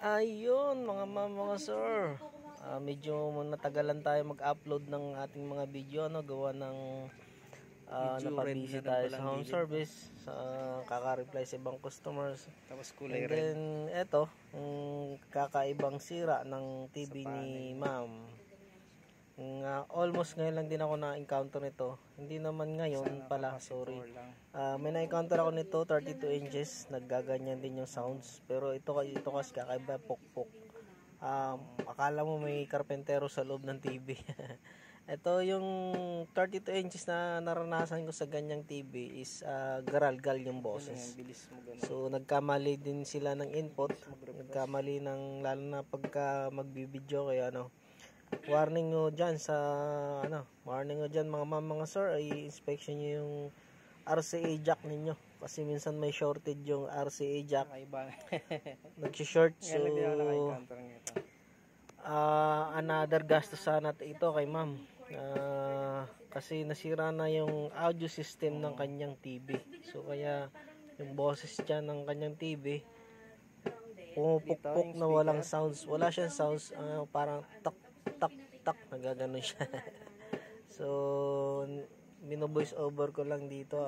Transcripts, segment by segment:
Ayun mga ma'am, mga sir, medyo natagalan tayo mag-upload ng ating mga video, gawa ng napabisi tayo sa home service, sa kaka-reply sa ibang customers. Tapos kulay And red. then eto, kakaibang sira ng TV ni ma'am. Almost ngayon lang din ako na-encounter nito. Hindi naman ngayon pala, sorry. May na-encounter ako nito, 32 inches. Naggaganyan din yung sounds. Pero ito kasi kakaiba, pukpok. Akala mo may karpentero sa loob ng TV. Ito yung 32 inches na naranasan ko sa ganyang TV is garalgal yung boses. So nagkamali din sila ng input. Nagkamali ng, lalo na pagka magbibideo kaya warning nyo dyan sa warning nyo dyan mga ma'am, mga sir, ay inspection nyo yung RCA jack ninyo kasi minsan may shorted yung RCA jack. Nag-short, so another gastos sana ito kay ma'am, kasi nasira na yung audio system ng kanyang TV. So kaya yung boses dyan ng kanyang TV pumupukpok na walang sounds, wala siyang sounds, parang tak nagaganon siya. So mino-voice over ko lang dito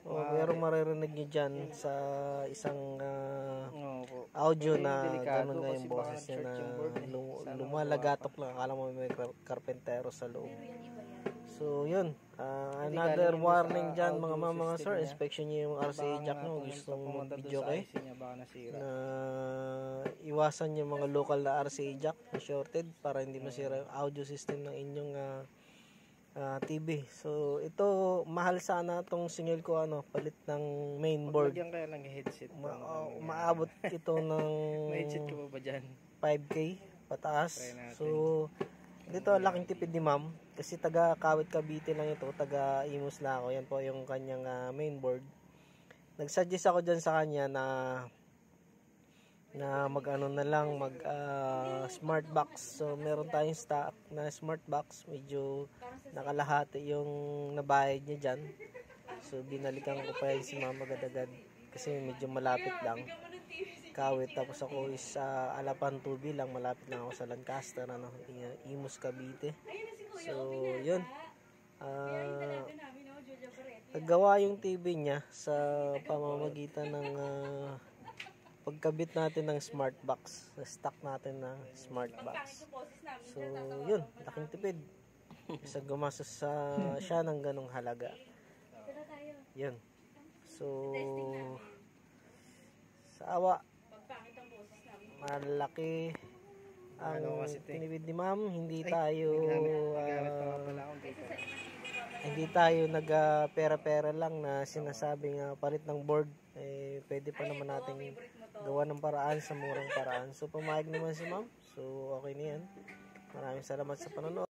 merong maririnig nyo dyan sa isang audio na gano'n nga yung boses niya na lumalagatok lang, akala mo may karpentero sa loob. So yun, another warning dyan mga ma'am, mga sir, inspection nyo yung RCA jack nyo. Gustong mag-video kayo na iwasan yung mga local na RCA jack na shorted para hindi masira yung audio system ng inyong TV. So ito, mahal sana tong singil ko, palit ng main board. Lagyan kaya lang headset. Maabot ito ng may headset ka ba dyan? 5K pataas. So dito laking tipid ni ma'am kasi taga Kawit Cavite lang ito, taga Imus na ako. Yan po yung kanyang main board. Nagsuggest ako dyan sa kanya na mag smart box. So meron tayong stock na smart box, medyo nakalahati yung nabayad niya dyan. So binalikan ko pa yan si ma'am agad-agad kasi medyo malapit lang Kawit, tapos ako is Alapan Tubi lang, malapit lang ako sa Lancaster, Imus Cavite. So yun, naggawa yung TV niya sa pamamagitan ng pagkabit natin ng smart box, stock natin na smart box. So yun, laking tipid isa gumastos siya ng ganong halaga. Yun, so sa awa, malaki ang tinibid ni ma'am. Hindi tayo nag-pera-pera lang na sinasabing palit ng board. Pwede pa naman nating gawa ng paraan sa murang paraan. So pumayag naman si ma'am, so okay na yan. Maraming salamat sa panonood.